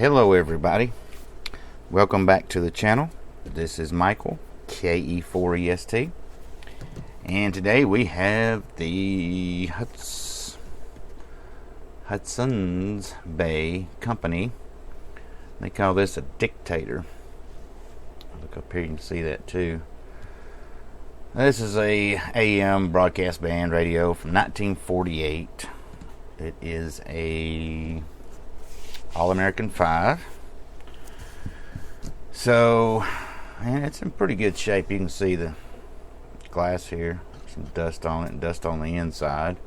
Hello everybody, welcome back to the channel. This is Michael, KE4EST, and today we have the Hudson's Bay Company. They call this a Dictator. Look up here, you can see that too. This is a AM broadcast band radio from 1948. It is a All-American 5. So, and it's in pretty good shape. You can see the glass here. Some dust on it and dust on the inside.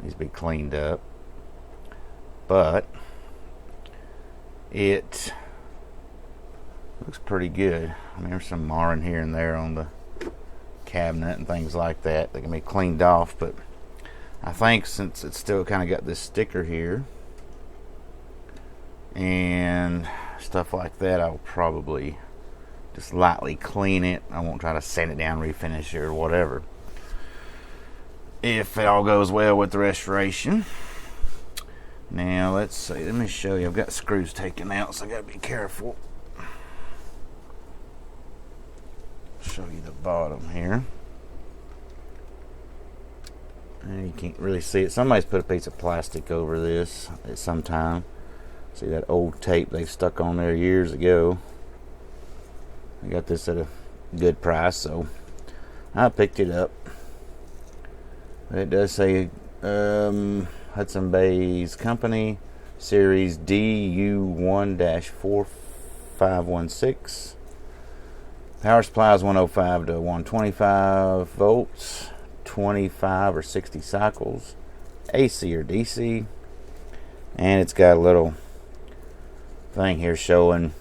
Needs to be cleaned up. But it looks pretty good. I mean, there's some marring here and there on the cabinet and things like that that can be cleaned off. But I think since it's still kind of got this sticker here and stuff like that, I'll probably just lightly clean it. I won't try to sand it down, refinish it, or whatever, if it all goes well with the restoration. Now let's see, let me show you. I've got screws taken out, so I gotta be careful. Show you the bottom here. And you can't really see it. Somebody's put a piece of plastic over this at some time. See that old tape they stuck on there years ago. I got this at a good price, so I picked it up. It does say Hudson Bay's Company, Series DU1-4516. Power supply is 105 to 125 volts, 25 or 60 cycles, AC or DC, and it's got a little thing here showing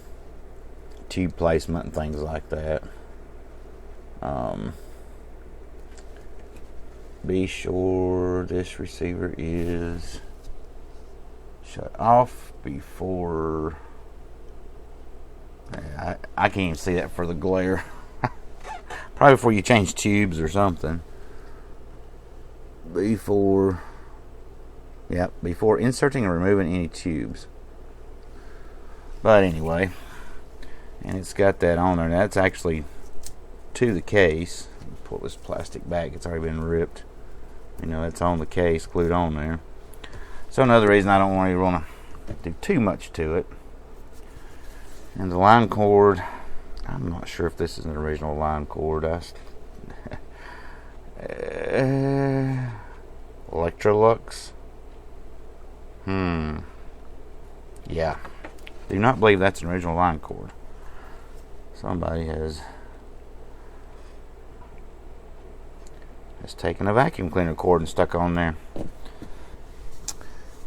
tube placement and things like that. Be sure this receiver is shut off before. I can't even see that for the glare. Probably before you change tubes or something. Before inserting or removing any tubes. But anyway, and it's got that on there. That's actually to the case. Pull this plastic back. It's already been ripped. You know, it's on the case, glued on there. So another reason I don't really want to do too much to it. And the line cord, I'm not sure if this is an original line cord. Electrolux. Yeah. Do not believe that's an original line cord. Somebody has taken a vacuum cleaner cord and stuck on there.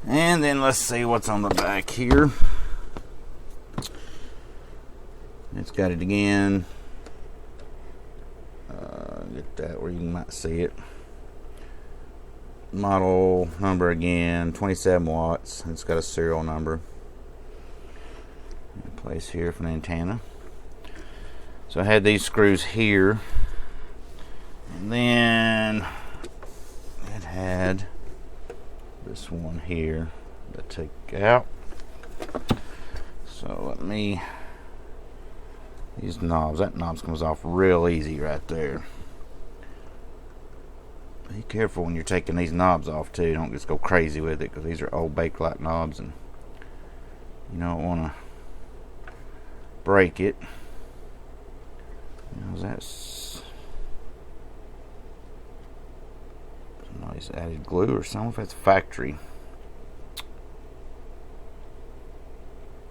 And then let's see what's on the back here. It's got it again. Get that where you might see it. Model number again, 27 watts. It's got a serial number. Place here for an antenna. So I had these screws here, and then it had this one here to take out. So let me, these knobs, that knob comes off real easy right there. Be careful when you're taking these knobs off too. Don't just go crazy with it, because these are old Bakelite knobs and you don't want to break it. You know, that's nice added glue or something. If that's factory,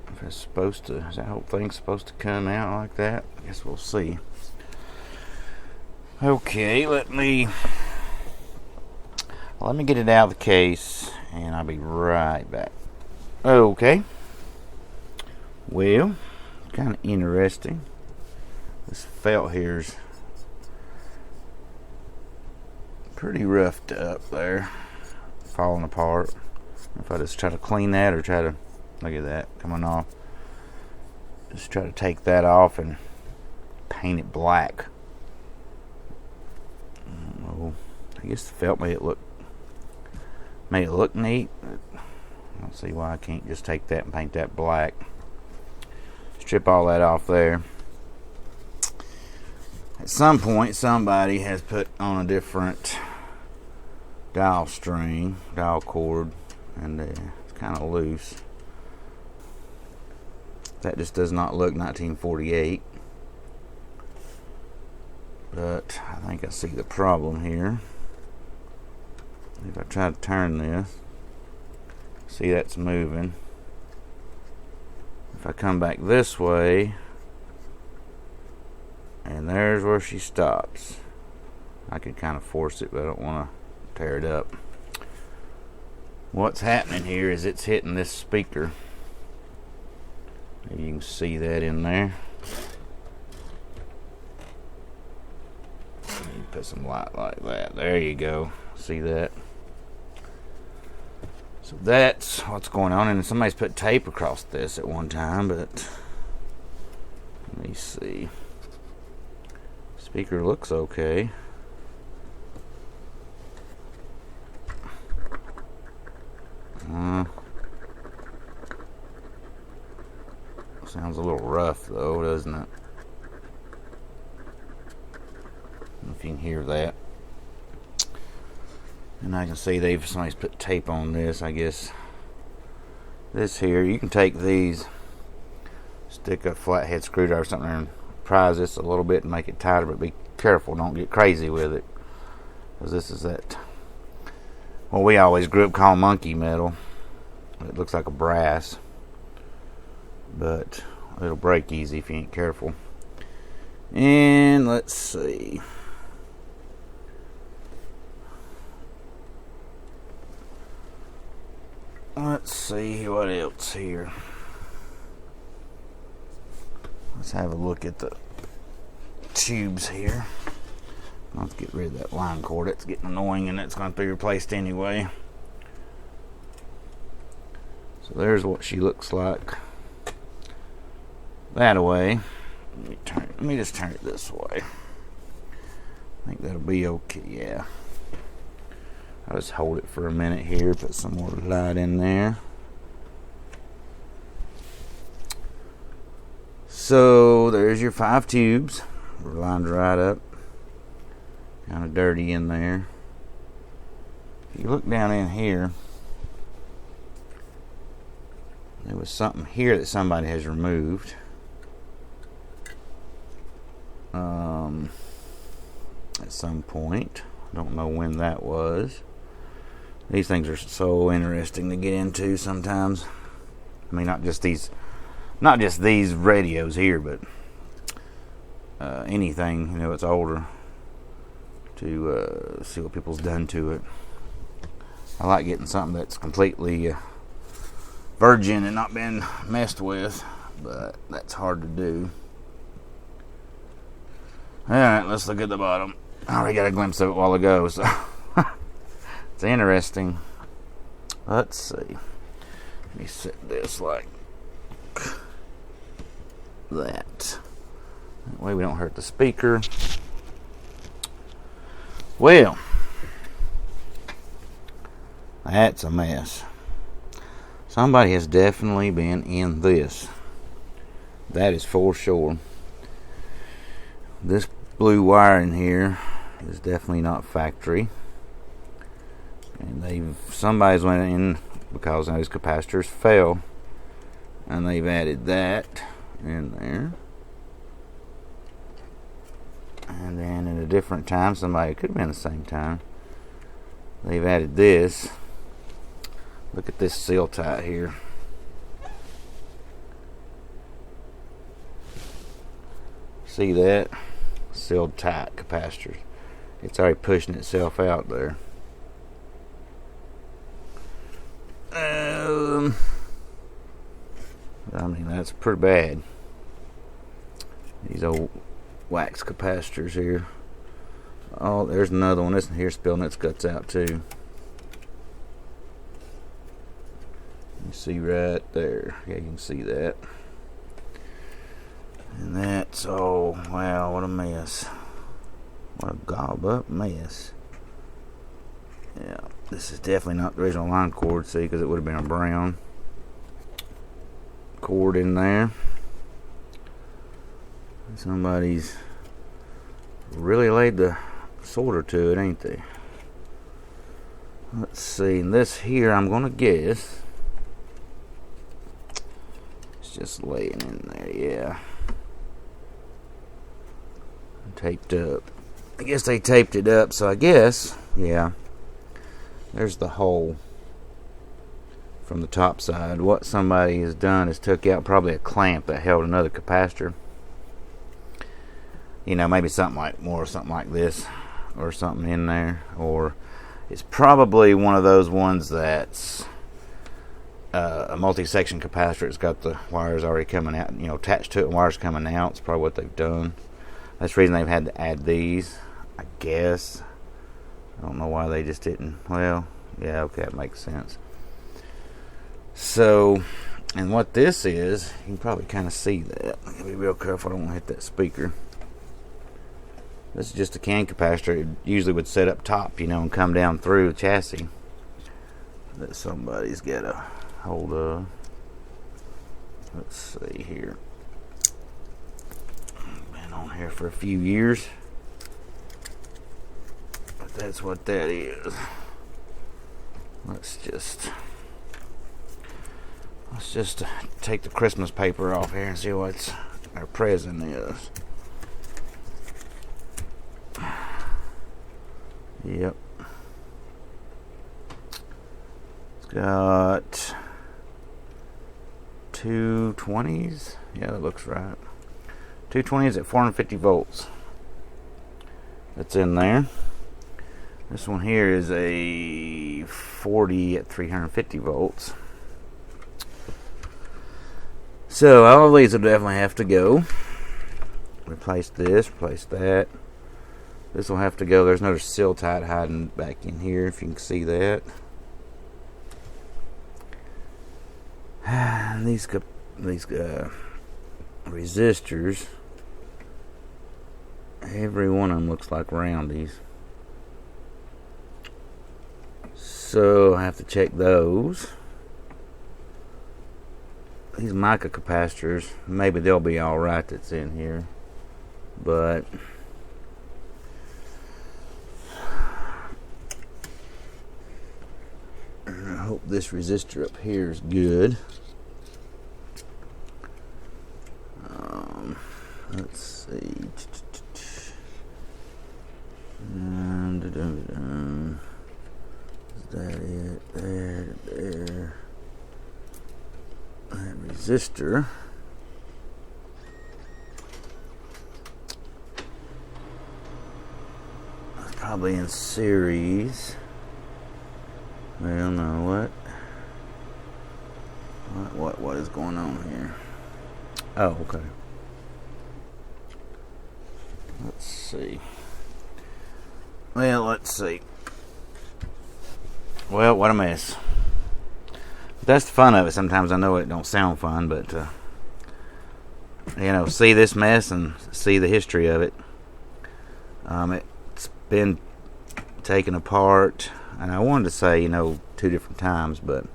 if it's supposed to, is that whole thing supposed to come out like that? I guess we'll see. Okay, let me get it out of the case, and I'll be right back. Okay. Well, kind of interesting. This felt here's pretty roughed up there, falling apart. If I just try to clean that, or try to, look at that coming off, just try to take that off and paint it black. I guess the felt made it look neat. don't see why I can't just take that and paint that black. Strip all that off there. At some point, somebody has put on a different dial cord, and it's kind of loose. That just does not look 1948. But I think I see the problem here. If I try to turn this, see that's moving. If I come back this way, and there's where she stops. I could kind of force it, but I don't want to tear it up. What's happening here is it's hitting this speaker. Maybe you can see that in there. You put some light like that. There you go. See that? So that's what's going on. And somebody's put tape across this at one time, but let me see. Speaker looks okay. Sounds a little rough though, doesn't it? I don't know if you can hear that. And I can see somebody's put tape on this, I guess. This here, you can take these, stick a flathead screwdriver or something and prise this a little bit and make it tighter, but be careful, don't get crazy with it. Because this is that, what we always grew up calling monkey metal. It looks like a brass, but it'll break easy if you ain't careful. And let's see. Let's see what else here. Let's have a look at the tubes here. Let's get rid of that line cord. It's getting annoying and it's going to be replaced anyway. So there's what she looks like. That way. Let me just turn it this way. I think that'll be okay. Yeah. I'll just hold it for a minute here. Put some more light in there. So there's your 5 tubes. We're lined right up. Kind of dirty in there. If you look down in here, there was something here that somebody has removed. At some point. I don't know when that was. These things are so interesting to get into sometimes. I mean, not just these radios here, but anything, it's older, to see what people's done to it. I like getting something that's completely virgin and not been messed with, but that's hard to do. Alright, let's look at the bottom. I already got a glimpse of it a while ago, so it's interesting. Let's see. Let me set this like that. That way we don't hurt the speaker. Well, that's a mess. Somebody has definitely been in this. That is for sure. This blue wire in here is definitely not factory. And somebody's went in because those capacitors fell, and they've added that in there. And then at a different time, it could have been the same time, they've added this. Look at this seal tight here. See that? Sealed tight capacitors. It's already pushing itself out there. I mean, that's pretty bad. These old wax capacitors here. Oh, there's another one. This one here spilling its guts out too. You see right there. Yeah, you can see that. And that's, oh, wow, what a mess. What a gob up mess. Yeah, This is definitely not the original line cord, see, because it would have been a brown cord in there. Somebody's really laid the solder to it, ain't they? Let's see, and this here, I'm gonna guess it's just laying in there, yeah. Taped up. I guess they taped it up, so I guess, yeah. There's the hole from the top side. What somebody has done is took out probably a clamp that held another capacitor. You know, maybe something like this, or something in there, or it's probably one of those ones that's a multi-section capacitor. It's got the wires already coming out, you know, attached to it, and wires coming out. It's probably what they've done. That's the reason they've had to add these, I guess. I don't know why they just didn't. Well, yeah, okay, that makes sense. So, and what this is, you can probably kind of see that. I gotta be real careful, I don't want to hit that speaker. This is just a can capacitor. It usually would set up top, you know, and come down through the chassis that somebody's got a hold of. Let's see here. Been on here for a few years, but that's what that is. Let's just take the Christmas paper off here and see what our present is. Yep. It's got 220s. Yeah, that looks right. 220s at 450 volts. That's in there. This one here is a 40 at 350 volts. So all of these will definitely have to go. Replace this, replace that. This will have to go. There's another seal tight hiding back in here, if you can see that. These resistors, every one of them looks like roundies. So I have to check those. These mica capacitors, maybe they'll be alright that's in here. But I hope this resistor up here is good. Let's see. Is that it? There. That resistor. That's probably in series. Well, no, what is going on here? Oh, okay. Let's see. Well, let's see. Well, what a mess. That's the fun of it. Sometimes I know it don't sound fun, but you know, see this mess and see the history of it. It's been taken apart. And I wanted to say, you know, 2 different times, but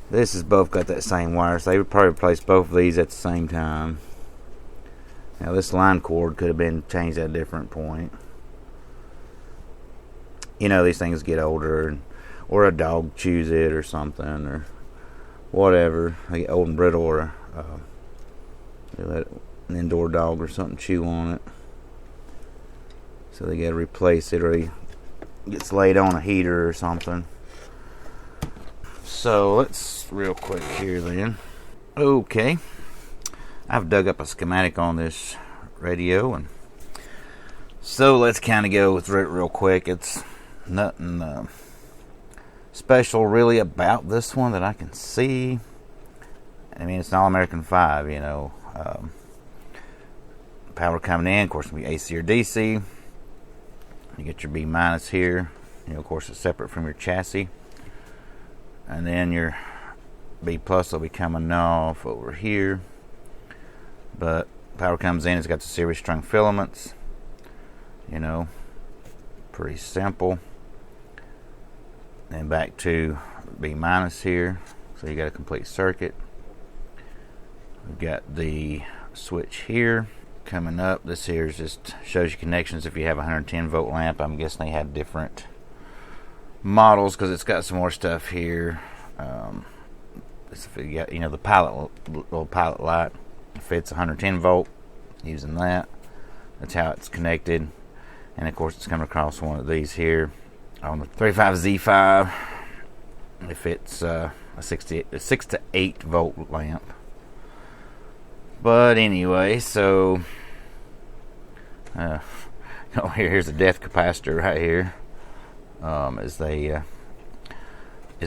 this has both got that same wire, so they would probably replace both of these at the same time. Now this line cord could have been changed at a different point. You know, these things get older, or a dog chews it or something, or whatever. They get old and brittle, or they let an indoor dog or something chew on it. So they got to replace it, or he gets laid on a heater or something. So let's real quick here then. Okay, I've dug up a schematic on this radio, and so let's kind of go through it real quick. It's nothing special really about this one that I can see. I mean, it's an All-American 5, you know. Power coming in, of course, can be AC or DC. You get your B minus here. You know, of course, it's separate from your chassis. And then your B plus will be coming off over here. But power comes in, it's got the series strung filaments. You know, pretty simple. then back to B minus here. So you got a complete circuit. We've got the switch here coming up. This here just shows you connections if you have a 110 volt lamp. I'm guessing they have different models because it's got some more stuff here. If you got, the little pilot light, if it's 110 volt, using that. That's how it's connected. And of course, it's coming across one of these here on the 35Z5. If it's a 6 to 8 volt lamp. But anyway, so here's a death capacitor right here, as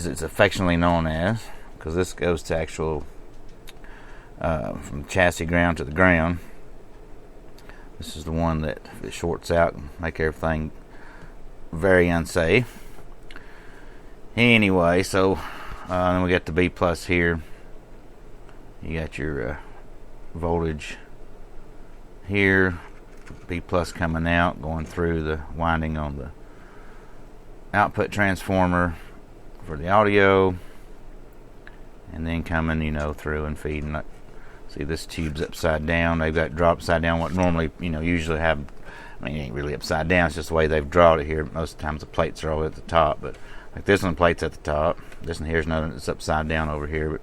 it's affectionately known as, because this goes to actual from chassis ground to the ground. This is the one that if it shorts out and make everything very unsafe. Anyway, so then we got the B plus here. You got your voltage here, B plus coming out, going through the winding on the output transformer for the audio, and then coming through and feeding. See, this tube's upside down. They've got it drawn upside down. What normally usually have, it ain't really upside down, it's just the way they've drawn it here. Most of the times the plates are all at the top, but like this one, the plate's at the top. This one here's another that's upside down over here, but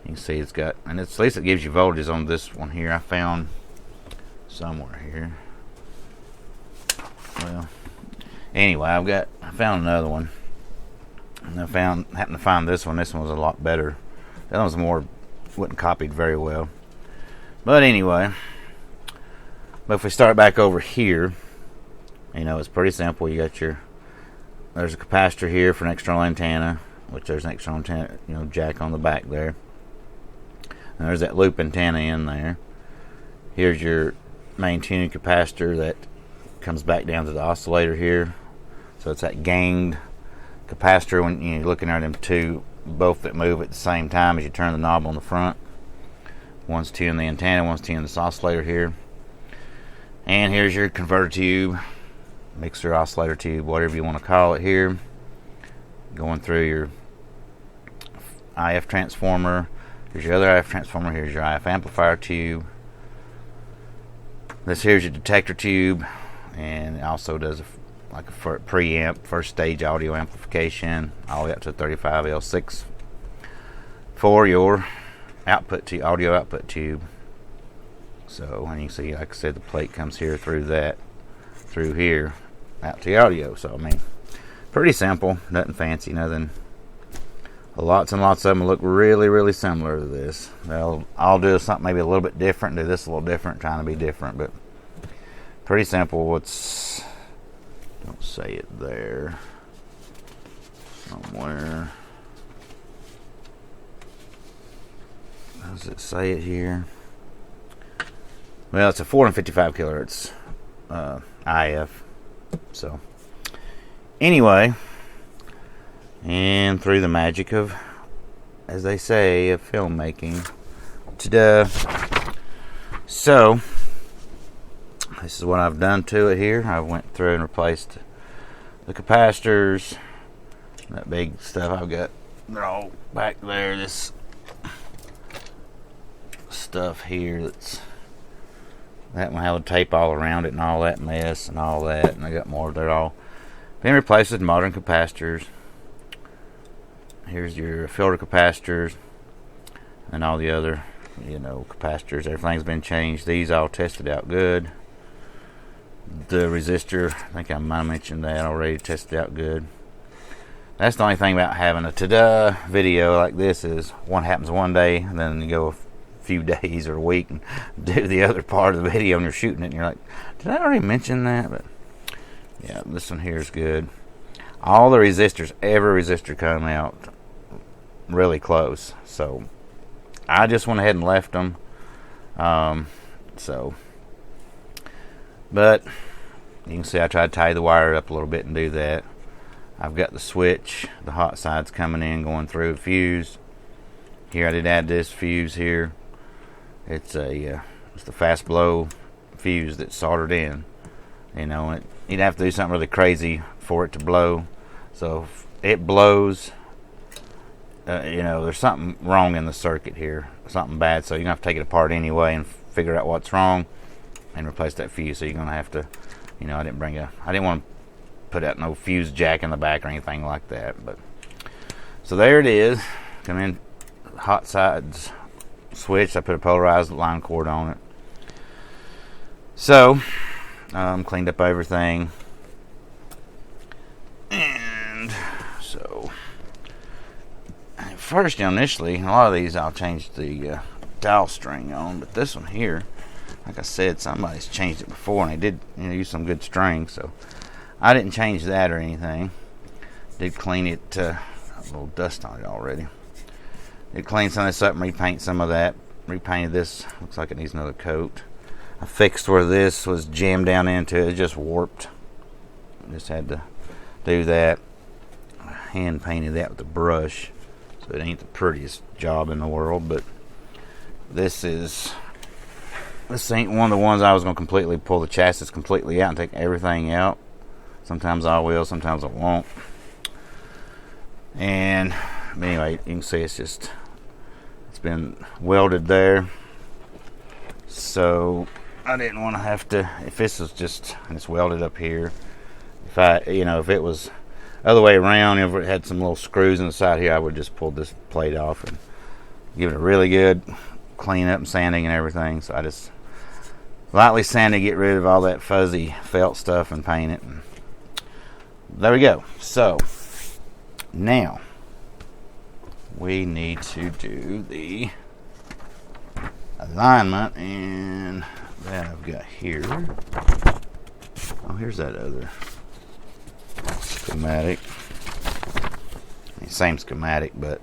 you can see it's got, and at least it gives you voltages on this one here. I found somewhere here. Well, anyway, I found another one, and happened to find this one. This one was a lot better. That one was wasn't copied very well. But anyway, if we start back over here, it's pretty simple. You got there's a capacitor here for an external antenna, which there's an external antenna, jack on the back there. And there's that loop antenna in there. Here's your main tuning capacitor that comes back down to the oscillator here. So it's that ganged capacitor when you're looking at them two, both that move at the same time as you turn the knob on the front. One's tuning the antenna, one's tuning this oscillator here. And here's your converter tube, mixer oscillator tube, whatever you want to call it here. Going through your IF transformer. Here's your other IF transformer. Here's your IF amplifier tube. This here's your detector tube, and it also does a preamp, first stage audio amplification, all the way up to 35L6 for your audio output tube. So when you see, like I said, the plate comes here through here, out to the audio. So pretty simple, nothing fancy, nothing. Lots and lots of them look really, really similar to this. I'll do something maybe a little bit different, do this a little different, trying to be different, but pretty simple. Don't say it there somewhere. Does it say it here? Well, it's a 455 kilohertz IF. So anyway, and through the magic of, as they say, of filmmaking, ta-da. So this is what I've done to it here. I went through and replaced the capacitors, that big stuff I've got. They're all back there. This stuff here, that one had tape all around it and all that mess and all that, and I got more. They're all been replaced with modern capacitors. Here's your filter capacitors and all the other capacitors. Everything's been changed. These all tested out good. The resistor, I think I might have mentioned that already, tested out good. That's the only thing about having a ta-da video like this is one happens one day, and then you go a few days or a week and do the other part of the video and you're shooting it and you're like, did I already mention that? But yeah, this one here is good. All the resistors, every resistor come out really close. So I just went ahead and left them. But you can see I tried to tie the wire up a little bit and do that. I've got the switch, the hot side's coming in, going through a fuse. Here I did add this fuse here. It's the fast blow fuse that's soldered in. You'd have to do something really crazy for it to blow. So if it blows, there's something wrong in the circuit here, something bad. So you're gonna have to take it apart anyway and figure out what's wrong and replace that fuse. So you're gonna have to, I didn't want to put out no fuse jack in the back or anything like that. But so there it is. Come in, hot sides switch. I put a polarized line cord on it. So cleaned up everything, and so at first, initially, a lot of these I'll change the dowel string on, but this one here, like I said, somebody's changed it before, and they did use some good string, so I didn't change that or anything. Did clean it, a little dust on it already. Did clean some of this up and repaint some of that. Repainted this, looks like it needs another coat. I fixed where this was jammed down into it, just warped. Just had to do that. Hand painted that with a brush, so it ain't the prettiest job in the world, but this ain't one of the ones I was going to completely pull the chassis completely out and take everything out. Sometimes I will, sometimes I won't. And anyway, you can see it's been welded there. So I didn't want to have to, if this was just, and it's welded up here, if it was other way around, if it had some little screws in the side here, I would just pull this plate off and give it a really good clean up and sanding and everything. So I just lightly sanded, get rid of all that fuzzy felt stuff and paint it. And there we go. So now we need to do the alignment, and that I've got here. Oh, here's that other schematic. Same schematic, but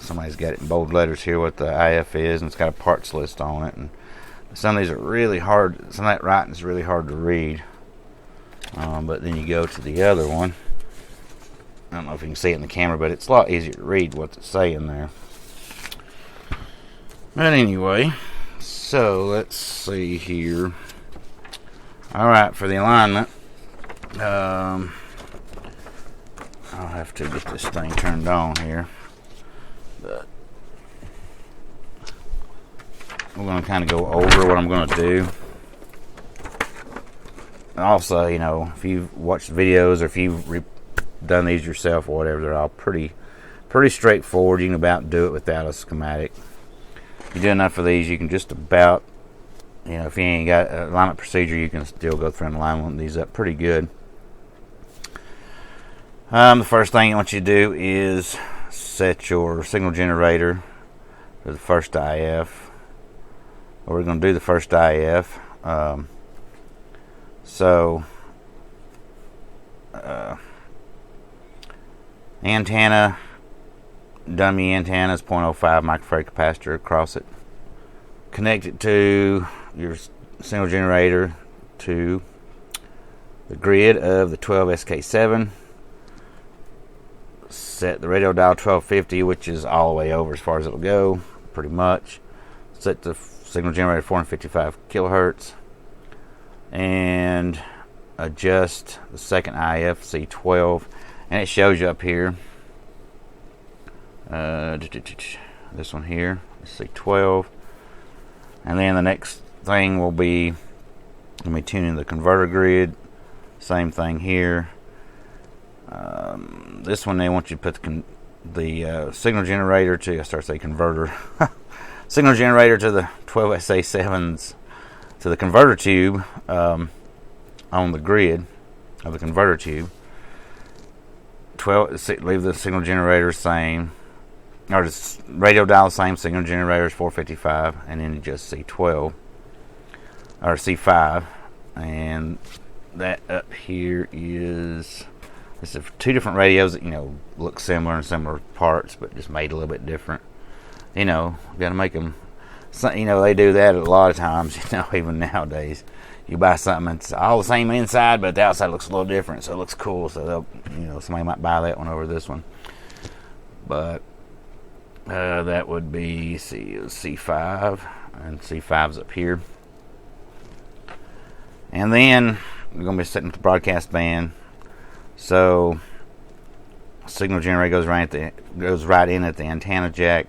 somebody's got it in bold letters here what the IF is, and it's got a parts list on it. And some of these are really hard. Some of that writing is really hard to read. But then you go to the other one. I don't know if you can see it in the camera, but it's a lot easier to read what's it saying there. But anyway, so let's see here. Alright, for the alignment, I'll have to get this thing turned on here. But we're going to kind of go over what I'm going to do. And also, if you've watched videos or if you've done these yourself or whatever, they're all pretty straightforward. You can about do it without a schematic. If you do enough of these, you can just about, if you ain't got an alignment procedure, you can still go through and line these up pretty good. The first thing I want you to do is set your signal generator for the first IF. We're going to do the first IF. Antenna, dummy antenna is 0.05 microfarad capacitor across it. Connect it to your signal generator to the grid of the 12SK7. Set the radio dial 1250, which is all the way over as far as it'll go, pretty much. Set the signal generator 455 kilohertz. And adjust the second IF C12. And it shows you up here. This one here, C12. And then the next thing will be tuning the converter grid. Same thing here. This one they want you to put the signal generator to, I start to say converter, signal generator to the 12SA7s to the converter tube on the grid of the converter tube. Leave the signal generator same, or the radio dial same, signal generator is 455, and then just C12 or C5, and that up here is. This is two different radios that, look similar in similar parts, but just made a little bit different. Got to make them, they do that a lot of times, even nowadays. You buy something, it's all the same inside, but the outside looks a little different, so it looks cool. So, somebody might buy that one over this one. But that would be, C5, and C5's up here. And then we're going to be setting up the broadcast band. So Signal generator goes right in at the antenna jack.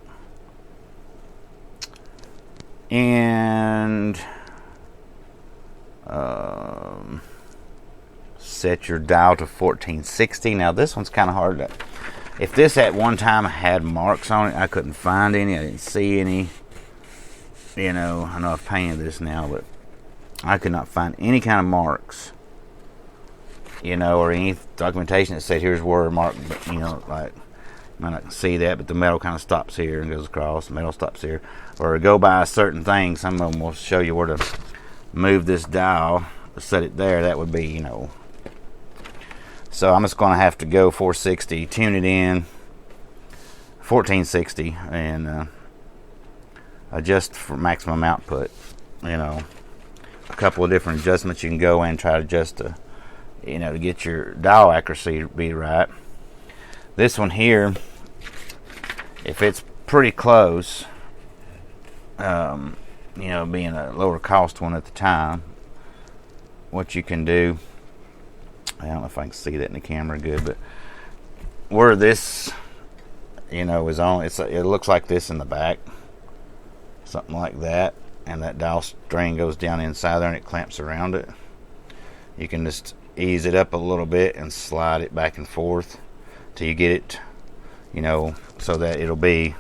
And set your dial to 1460. Now this one's kind of hard to. If this at one time had marks on it, I couldn't find any. I didn't see any. I know I've painted this now, but I could not find any kind of marks. Or any documentation that said here's where mark. Like you might not see that, but the metal kind of stops here and goes across. The metal stops here, or go by a certain thing. Some of them will show you where to move this dial, set it there. That would be, So I'm just going to have to go 460, tune it in 1460, and adjust for maximum output. A couple of different adjustments you can go and try to adjust to, to get your dial accuracy to be right. This one here, if it's pretty close, being a lower cost one at the time, what you can do, I don't know if I can see that in the camera good, but where this, is on, it looks like this in the back, something like that, and that dial string goes down inside there and it clamps around it. You can just ease it up a little bit and slide it back and forth till you get it, so that it'll be,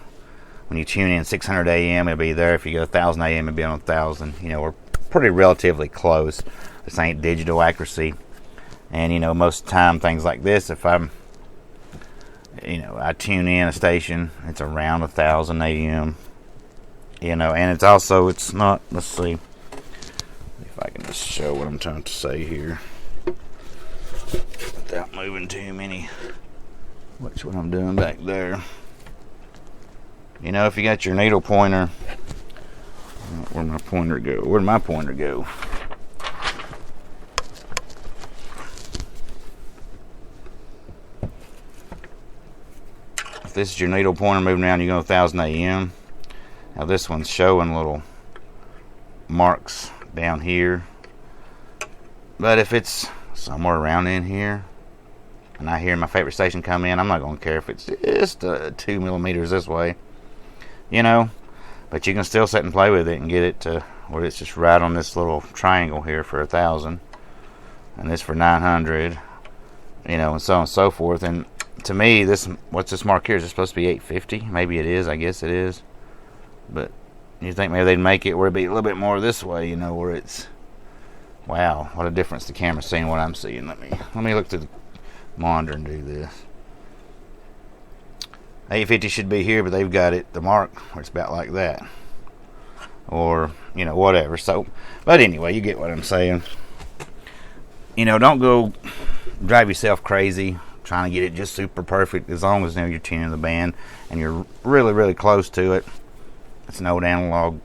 when you tune in 600 AM, it'll be there. If you go 1000 AM, it'll be on 1000. We're pretty relatively close. This ain't digital accuracy. And, most of the time, things like this, if I'm, I tune in a station, it's around 1000 AM. And it's not, let's see if I can just show what I'm trying to say here without moving too many. Watch what I'm doing back there. If you got your needle pointer, where'd my pointer go? If this is your needle pointer moving around, you go 1000 AM. Now this one's showing little marks down here. But if it's somewhere around in here, and I hear my favorite station come in, I'm not going to care if it's just 2 millimeters this way. But you can still sit and play with it and get it to where it's just right on this little triangle here for 1000, and this for 900, and so on and so forth. And to me, what's this mark here? Is it supposed to be 850? Maybe it is. I guess it is. But you think maybe they'd make it where it'd be a little bit more this way, where it's, wow, what a difference the camera's seeing what I'm seeing. Let me look through the monitor and do this. 850 should be here, but they've got it, the mark, where it's about like that. Or, whatever. So, but anyway, you get what I'm saying. Don't go drive yourself crazy trying to get it just super perfect, as long as you're tuning the band and you're really, really close to it. It's an old analog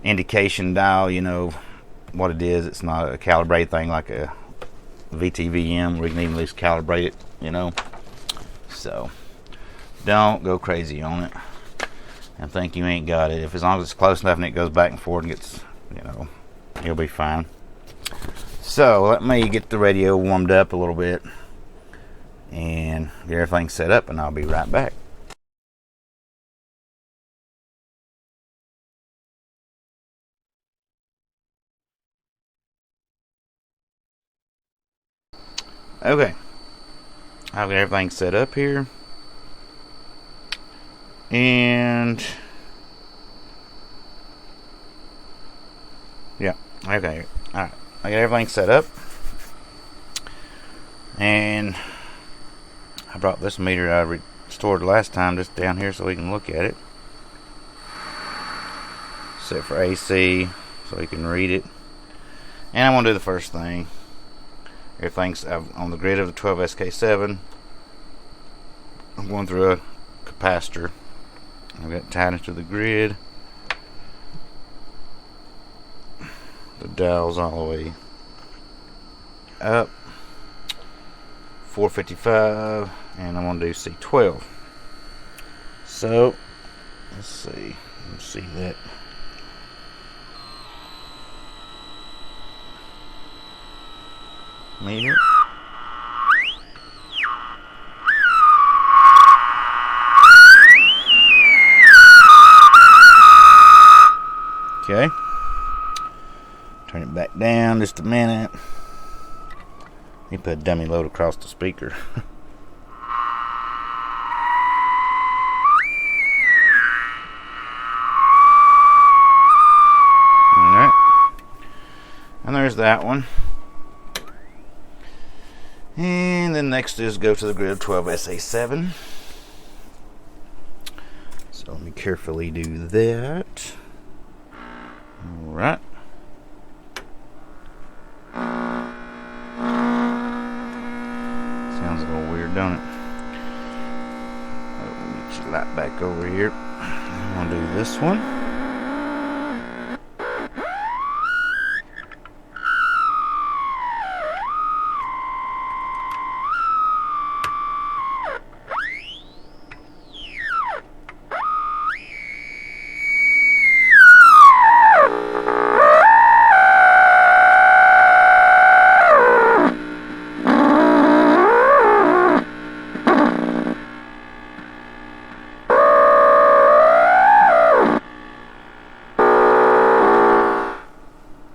indication dial, what it is. It's not a calibrated thing like a VTVM where you can even at least calibrate it, So, don't go crazy on it and think you ain't got it. If as long as it's close enough and it goes back and forth and gets, you'll be fine. So let me get the radio warmed up a little bit and get everything set up, and I'll be right back. Okay, I've got everything set up here. And yeah, okay, alright, I got everything set up, and I brought this meter I restored last time just down here so we can look at it. Set for AC so we can read it. And I'm going to do the first thing. Everything's on the grid of the 12SK7. I'm going through a capacitor. I've got it tied into the grid. The dial's all the way up. 455, and I'm going to do C12. So, let's see. Let's see that. Meter. Okay. Turn it back down just a minute. You put a dummy load across the speaker. Alright. And there's that one. And then next is go to the grid 12SA7. So let me carefully do that. Alright. Sounds a little weird, don't it? Let me get your light back over here. I'm going to do this one.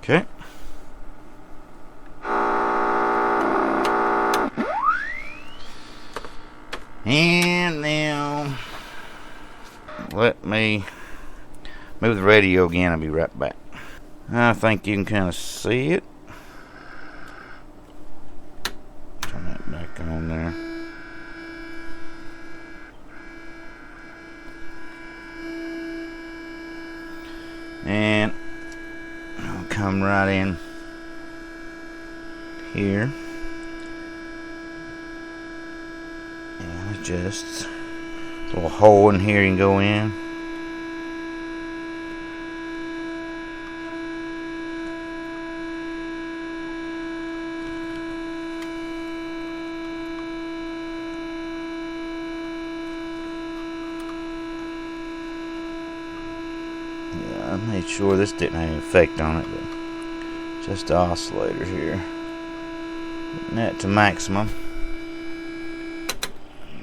Okay. And now let me move the radio again. I'll be right back. I think you can kind of see it. Turn that back on there. And I'll come right in here and adjust. A little hole in here you can go in. Yeah, I made sure this didn't have any effect on it, but just the oscillator here. Putting that to maximum.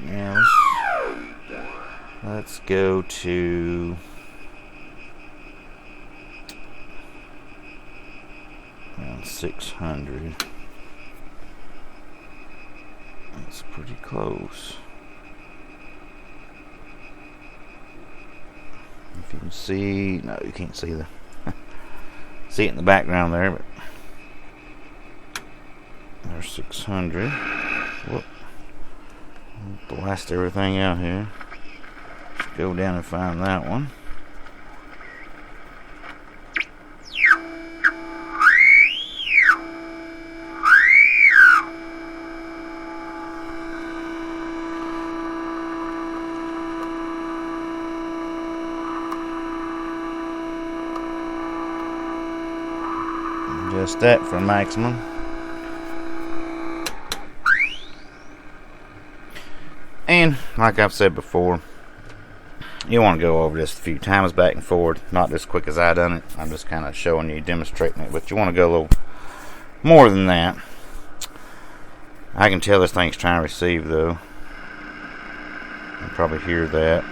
Now let's go to around 600. That's pretty close. If you can see, no, you can't see the see it in the background there, but there's 600. Whoop. Blast everything out here. Let's go down and find that one. Adjust that for maximum. And like I've said before, you want to go over this a few times back and forward, not as quick as I done it. I'm just kind of showing you, demonstrating it, but you want to go a little more than that. I can tell this thing's trying to receive though. You can probably hear that.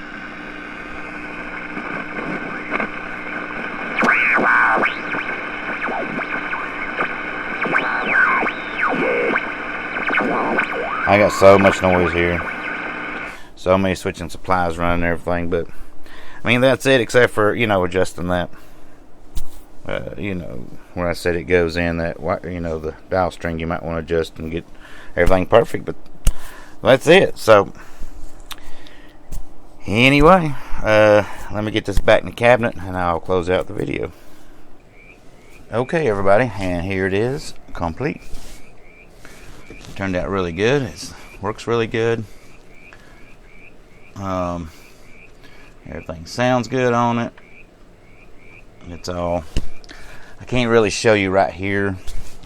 I got so much noise here. So many switching supplies running and everything, but I mean that's it, except for, you know, adjusting that you know, where I said it goes in, that, you know, the dial string you might want to adjust and get everything perfect, but that's it. So anyway, let me get this back in the cabinet and I'll close out the video. Okay everybody, and here it is, complete. It turned out really good. It works really good. Everything sounds good on it. It's all, I can't really show you right here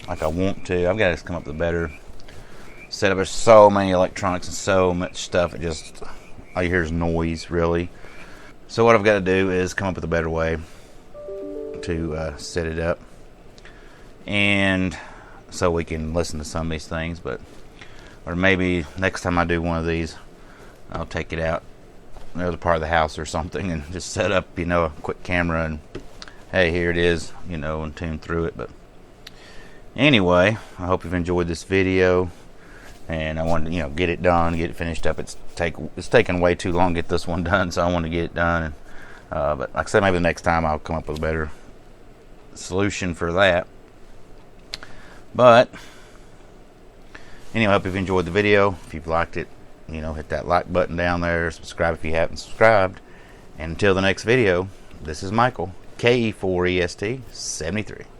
like I want to. I've got to come up with a better setup. There's so many electronics and so much stuff, it just, all you hear is noise really. So what I've got to do is come up with a better way to set it up, and so we can listen to some of these things. But, or maybe next time I do one of these, I'll take it out another part of the house or something and just set up, you know, a quick camera and hey, here it is, you know, and tune through it. But anyway, I hope you've enjoyed this video, and I wanted to, you know, get it done, get it finished up. It's taken way too long to get this one done, so I want to get it done. And but like I said, maybe the next time I'll come up with a better solution for that. But anyway, I hope you've enjoyed the video. If you've liked it, you know, hit that like button down there. Subscribe if you haven't subscribed. And until the next video, this is Michael, KE4EST 73.